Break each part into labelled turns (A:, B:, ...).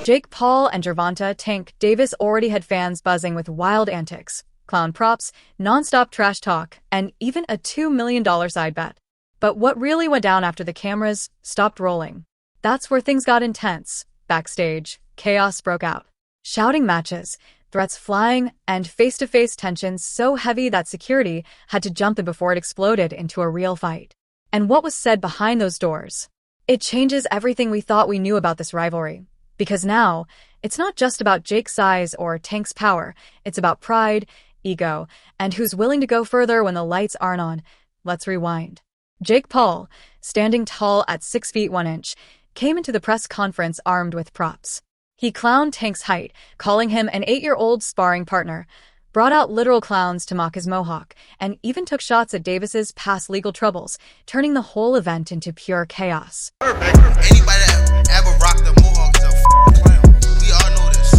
A: Jake Paul and Gervonta Tank Davis already had fans buzzing with wild antics, clown props, non-stop trash talk, and even a $2 million side bet. But what really went down after the cameras stopped rolling? That's where things got intense. Backstage, chaos broke out. Shouting matches, threats flying, and face-to-face tensions so heavy that security had to jump in before it exploded into a real fight. And what was said behind those doors? It changes everything we thought we knew about this rivalry. Because now, it's not just about Jake's size or Tank's power, it's about pride, ego, and who's willing to go further when the lights aren't on. Let's rewind. Jake Paul, standing tall at 6 feet 1 inch, came into the press conference armed with props. He clowned Tank's height, calling him an 8-year-old sparring partner, brought out literal clowns to mock his mohawk, and even took shots at Davis's past legal troubles, turning the whole event into pure chaos.
B: Anybody that ever rocked a mohawk is a clown. We all know this.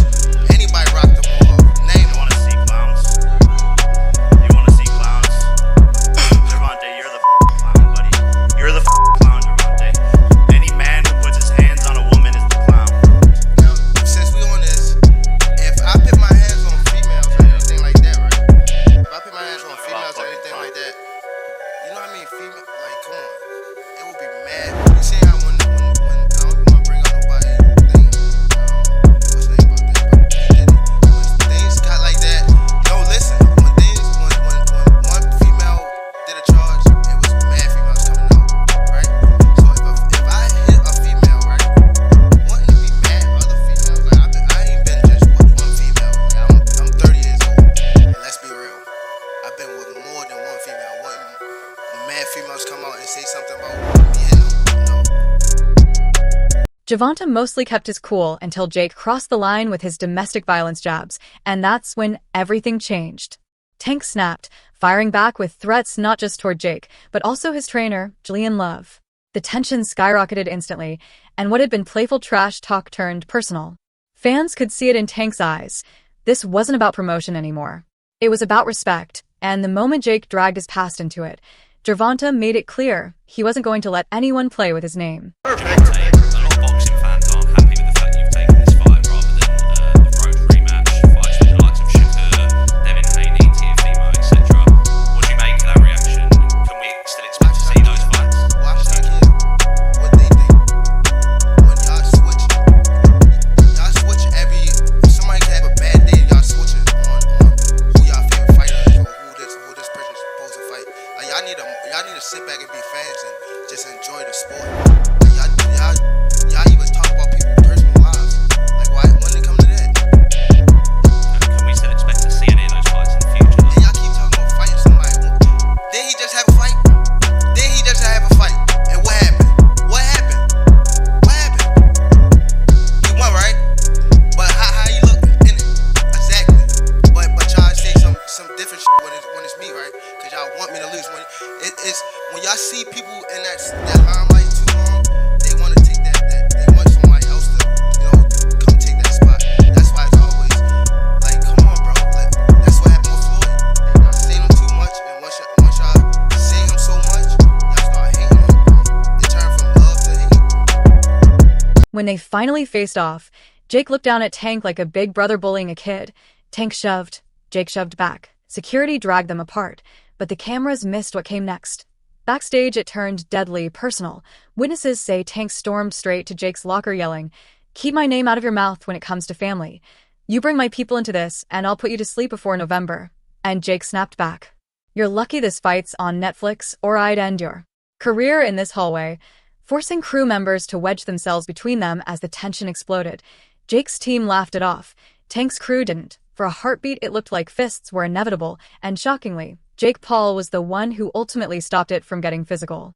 B: Anybody rocked a mohawk. Name.
C: You want to see clowns? You want to see clowns? Gervonta, you're the clown, buddy. You're the clown, Gervonta. Any man who puts his hands on a woman is the clown.
B: Now, since we on this, if I put my hands on females or anything like that, right? If I put my hands on females or anything like that, you know what I mean? Female, like, come on. It would be mad. You see how when I don't want to bring up nobody thing, what's the name about that? But he did it. When things got like that, yo, listen. When one female did a charge, it was mad females coming out, right? So if I hit a female, right, wouldn't it be mad other females? Like I ain't been just with one female. Like, I'm 30 years old. And let's be real. I've been with more than one female. Wouldn't mad females come out and say something about me hitting them? No.
A: Gervonta mostly kept his cool until Jake crossed the line with his domestic violence jabs, and that's when everything changed. Tank snapped, firing back with threats not just toward Jake, but also his trainer, Julian Love. The tension skyrocketed instantly, and what had been playful trash talk turned personal. Fans could see it in Tank's eyes. This wasn't about promotion anymore. It was about respect, and the moment Jake dragged his past into it, Gervonta made it clear he wasn't going to let anyone play with his name.
C: Gervonta, a lot of boxing fans aren't happy with the fact you've taken this fight rather than the road rematch fights with the likes of Shakur, Devin Haney, Teofimo, etc. What do you make of that reaction? Can we still expect to see those fights?
B: Watch that kid. What they think. When y'all switch every. If somebody can have a bad day, y'all switch it on who y'all favorite fighter is or who this person's supposed to fight. Like y'all need to sit back and be fans and just enjoy the sport. Like, y'all even talk about people's personal lives. Like when it come to that?
C: Can we still expect to see any of those fights in the future?
B: And y'all keep talking about fighting somebody. Did he just have a fight? And what happened? He won, right? But how you look in it? Exactly. But y'all say some different shit when it's me, right? Cause y'all want me to lose. When y'all see people in that limelight too long, they want to take that they want somebody else to, come take that spot. That's why it's always like, come on, bro. That's what happened with Floyd. Y'all seen him too much, and once y'all see him so much, y'all start hating him. It turned from love to hate.
A: When they finally faced off, Jake looked down at Tank like a big brother bullying a kid. Tank shoved, Jake shoved back. Security dragged them apart, but the cameras missed what came next. Backstage, it turned deadly personal. Witnesses say Tank stormed straight to Jake's locker yelling, "Keep my name out of your mouth when it comes to family. You bring my people into this, and I'll put you to sleep before November." And Jake snapped back. "You're lucky this fight's on Netflix, or I'd end your career in this hallway," forcing crew members to wedge themselves between them as the tension exploded. Jake's team laughed it off. Tank's crew didn't. For a heartbeat, it looked like fists were inevitable, and shockingly, Jake Paul was the one who ultimately stopped it from getting physical.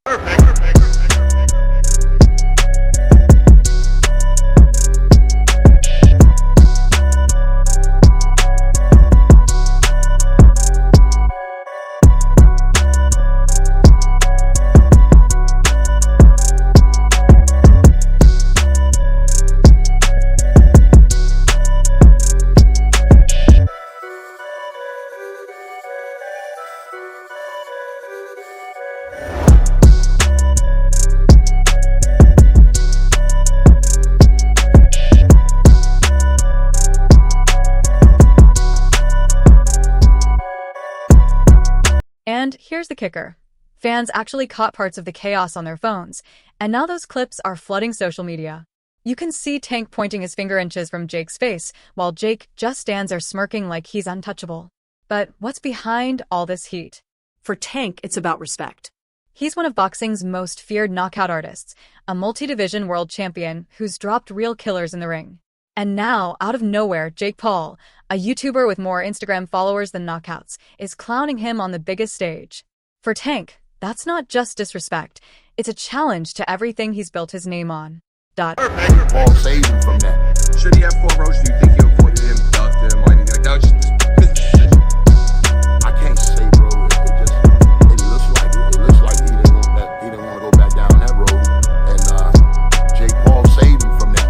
A: And here's the kicker. Fans actually caught parts of the chaos on their phones, and now those clips are flooding social media. You can see Tank pointing his finger inches from Jake's face, while Jake just stands there smirking like he's untouchable. But what's behind all this heat?
D: For Tank, it's about respect.
A: He's one of boxing's most feared knockout artists, a multi-division world champion who's dropped real killers in the ring. And now, out of nowhere, Jake Paul, a YouTuber with more Instagram followers than knockouts, is clowning him on the biggest stage. For Tank, that's not just disrespect, it's a challenge to everything he's built his name on.
E: Paul saved him from that.
F: Should he have fought Roach? Do you think he avoided him, ducked him, or anything like that? Was just business decision.
E: I can't say, bro. It looks like he didn't want to go back down that road. And Jake Paul saved him from that.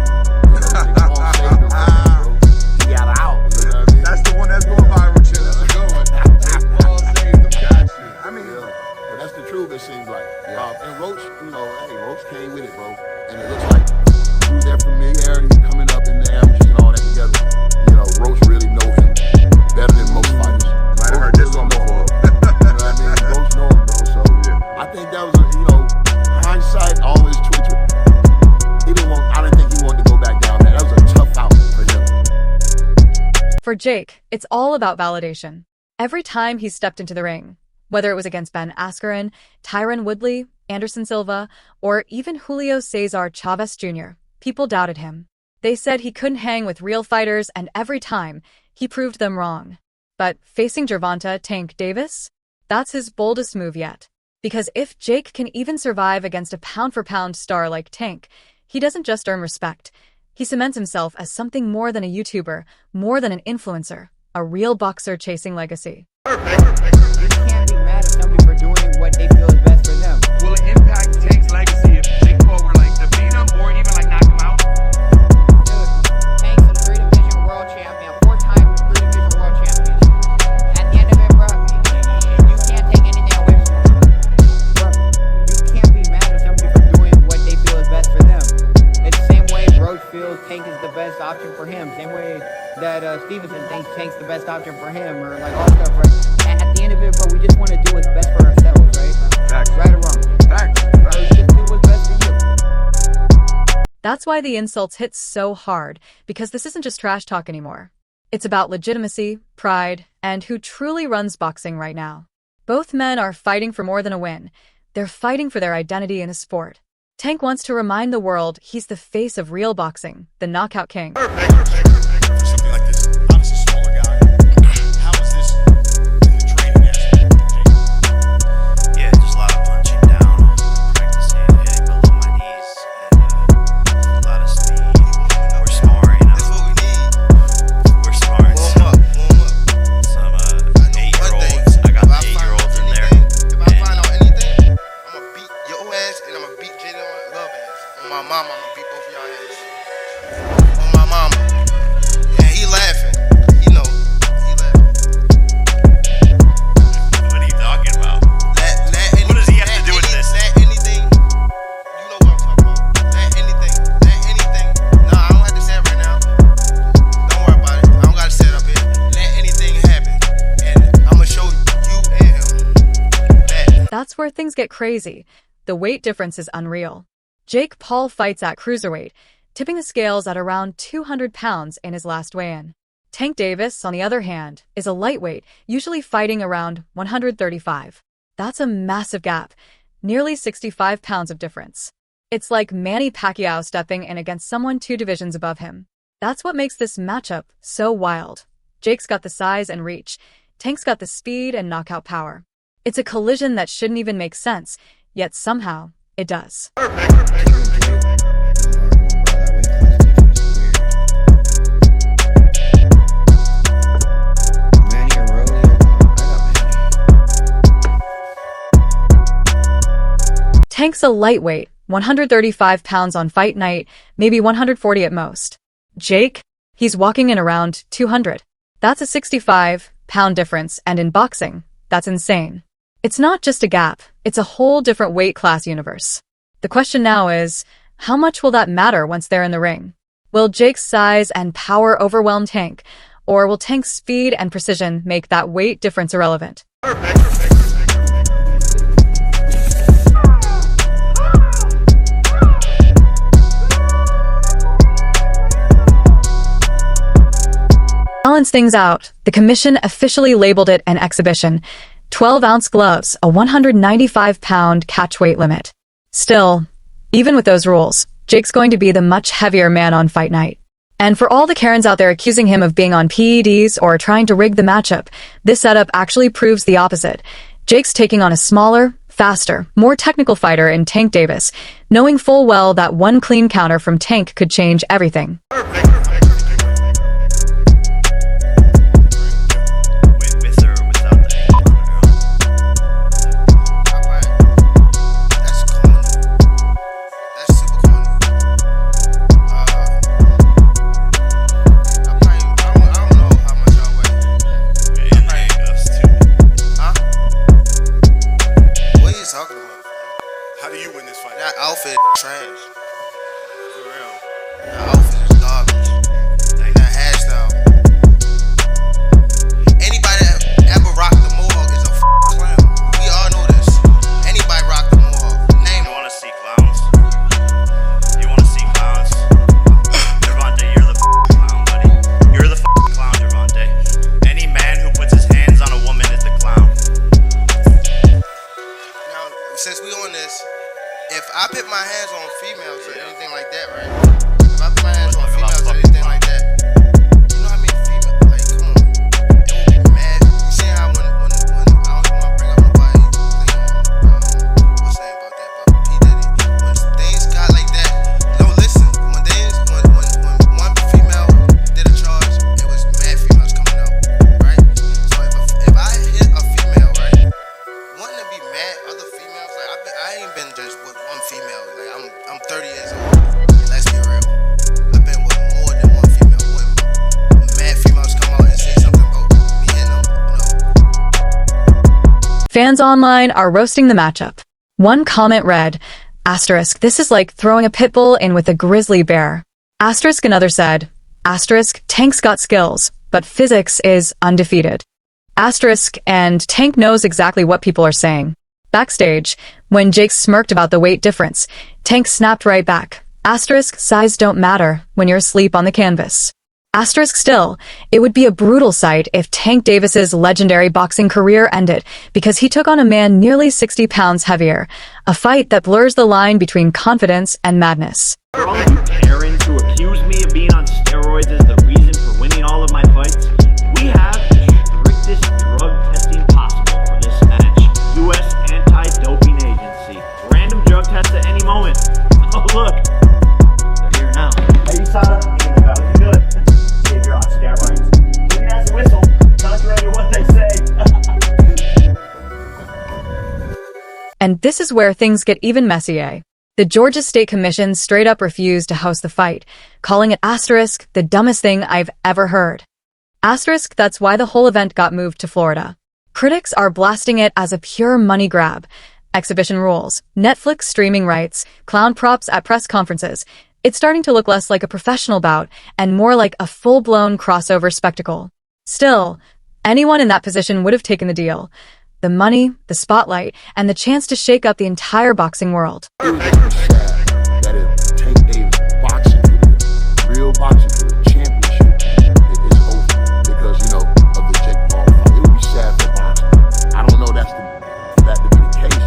E: Jake Paul saved him from that, bro. He got out. You know what I mean?
F: That's the one that's going viral. Shit, that's a good one. Jake Paul saved him. Got you. I mean,
E: but that's the truth. It seems like. And Roach, Roach came with it, bro. And it looks like through their familiarity coming up in the amateurs and all that together, Roach really know him better than most fighters.
F: Might have heard this one before.
E: You know what I mean? Roach know him, bro. So I think that was hindsight always 20. I didn't think he wanted to go back down there. That was a tough out for him.
A: For Jake, it's all about validation. Every time he stepped into the ring, whether it was against Ben Askren, Tyron Woodley, Anderson Silva, or even Julio Cesar Chavez Jr., people doubted him. They said he couldn't hang with real fighters, and every time, he proved them wrong. But facing Gervonta Tank Davis? That's his boldest move yet. Because if Jake can even survive against a pound-for-pound star like Tank, he doesn't just earn respect. He cements himself as something more than a YouTuber, more than an influencer, a real boxer chasing legacy.
G: You can't be mad at somebody for doing what they feel is best for them.
F: Will it impact Tank's legacy if Jake Paul were like to beat him or even like knock him out?
G: Dude, Tank's a 3-division world champion, 4-time 3-division world champion. At the end of it, bro, you can't take anything away from him. Bro, you can't be mad at somebody for doing what they feel is best for them. It's the same way Roach feels Tank is the best option for him. Same way that Stevenson thinks Tank's the best option for him, or like all stuff, right? At the end of it, bro, we just want to do what's best for ourselves, right?
F: Facts.
G: Right or wrong?
F: Facts.
G: So just do what's best for you.
A: That's why the insults hit so hard, because this isn't just trash talk anymore. It's about legitimacy, pride, and who truly runs boxing right now. Both men are fighting for more than a win. They're fighting for their identity in a sport. Tank wants to remind the world he's the face of real boxing, the knockout king.
B: For something like this, obviously smaller guy. How is this in the training aspect, Jake?
C: Yeah, just a lot of punching down, practicing below my knees, and a lot of speed. We're sparring.
B: That's what we need.
C: We're sparring
B: Warm up.
C: some
B: I know one
C: 8-year-olds.
B: thing.
C: I got
B: If
C: the
B: find
C: 8-year-olds in there.
B: anything- If I find out anything, I'm gonna beat your ass and I'm gonna beat Julian Love ass. On my mama, I'm gonna beat both of y'all ass. On my mama. And he laughing. He know. He laughing.
C: What are you talking about?
B: What
C: does he have to do with this?
B: Let anything. You know what I'm talking about. Let anything. Nah, I don't have to say it right now. Don't worry about it. I don't gotta say it up here. Let anything happen. And I'm gonna show you and him that.
A: That's where things get crazy. The weight difference is unreal. Jake Paul fights at cruiserweight, tipping the scales at around 200 pounds in his last weigh-in. Tank Davis, on the other hand, is a lightweight, usually fighting around 135. That's a massive gap, nearly 65 pounds of difference. It's like Manny Pacquiao stepping in against someone 2 divisions above him. That's what makes this matchup so wild. Jake's got the size and reach. Tank's got the speed and knockout power. It's a collision that shouldn't even make sense, yet somehow it does. Tank's a lightweight, 135 pounds on fight night, maybe 140 at most. Jake? He's walking in around 200. That's a 65-pound difference, and in boxing, that's insane. It's not just a gap, it's a whole different weight class universe. The question now is, how much will that matter once they're in the ring? Will Jake's size and power overwhelm Tank, or will Tank's speed and precision make that weight difference irrelevant? balance things out, the commission officially labeled it an exhibition. 12-ounce gloves, a 195-pound catch weight limit. Still, even with those rules, Jake's going to be the much heavier man on fight night. And for all the Karens out there accusing him of being on PEDs or trying to rig the matchup, this setup actually proves the opposite. Jake's taking on a smaller, faster, more technical fighter in Tank Davis, knowing full well that one clean counter from Tank could change everything.
B: How do you win this fight? That outfit trash. For real. That outfit is garbage. That hairstyle. Anybody that ever rocked the mohawk is a clown. We all know this. Anybody rock the mohawk. Name.
C: You wanna see clowns? You wanna see clowns? Gervonta, you're the clown, buddy. You're the clown, Gervonta. Any man who puts his hands on a woman is the clown.
B: Now, since we on this, if I put my hands on females or anything like that, right? If I put my hands on females or anything like that, you know how many females, like, come on, it would be mad. You see how when I don't want to bring up nobody, what's saying about that, but P. Diddy, when things got like that, no, listen, when one female did a charge, it was mad females coming out, right? So if I hit a female, right, wouldn't it be mad other females? Like, I ain't been just with one female. Like, I'm 30 years old. Let's be real. I've been with more than one female. When mad females come out and say something about me and them, no.
A: Fans online are roasting the matchup. One comment read, asterisk, this is like throwing a pit bull in with a grizzly bear. Asterisk, another said, asterisk, Tank's got skills, but physics is undefeated. Asterisk, and Tank knows exactly what people are saying. Backstage, when Jake smirked about the weight difference, Tank snapped right back. Asterisk, size don't matter when you're asleep on the canvas. Asterisk still, it would be a brutal sight if Tank Davis's legendary boxing career ended because he took on a man nearly 60 pounds heavier, a fight that blurs the line between confidence and madness.
H: For all you Karens who accuse me of being on steroids as the reason for winning all of my fights, we have the strictest drug testing possible for this match. U.S. Anti-Doping Agency. Random drug test at any moment. Oh look, they're here now. Hey, USADA, you're looking good. See if you're on steroids. You can ask a whistle, contrary to what they say.
A: And this is where things get even messier. The Georgia State Commission straight up refused to host the fight, calling it asterisk, the dumbest thing I've ever heard. Asterisk, that's why the whole event got moved to Florida. Critics are blasting it as a pure money grab. Exhibition rules, Netflix streaming rights, clown props at press conferences. It's starting to look less like a professional bout and more like a full-blown crossover spectacle. Still, anyone in that position would have taken the deal. The money, the spotlight, and the chance to shake up the entire boxing world.
E: It was sad that if Tank Davis boxing career, real boxing career, championship, is over because, you know, of the Jake Paul fight. It would be sad for boxing. I don't know that to be the case.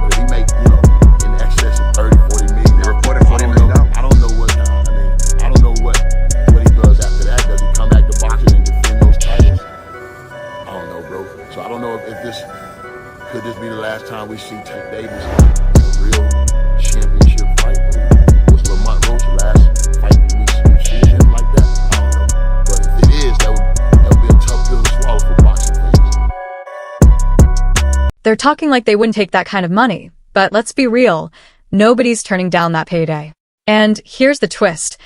E: But if he make, you know, in excess of 30, 40 million.
F: They reported $40 million.
E: I don't know what, I don't know what he does after that. Does he come back to boxing and defend those titles? I don't know, bro. So I don't know if could this be the last time we see Tank Davis in a real championship fight? Was Lamont Roach the last fight we see him like that? I don't know. But if it is, that would be a tough pill to swallow for boxing fans.
A: They're talking like they wouldn't take that kind of money, but let's be real, nobody's turning down that payday. And here's the twist.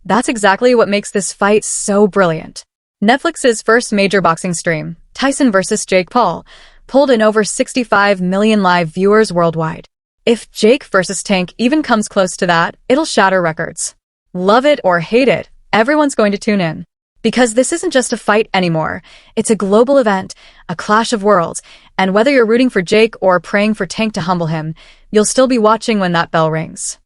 A: That's exactly what makes this fight so brilliant. Netflix's first major boxing stream, Tyson vs. Jake Paul, pulled in over 65 million live viewers worldwide. If Jake vs. Tank even comes close to that, it'll shatter records. Love it or hate it, everyone's going to tune in. Because this isn't just a fight anymore. It's a global event, a clash of worlds, and whether you're rooting for Jake or praying for Tank to humble him, you'll still be watching when that bell rings.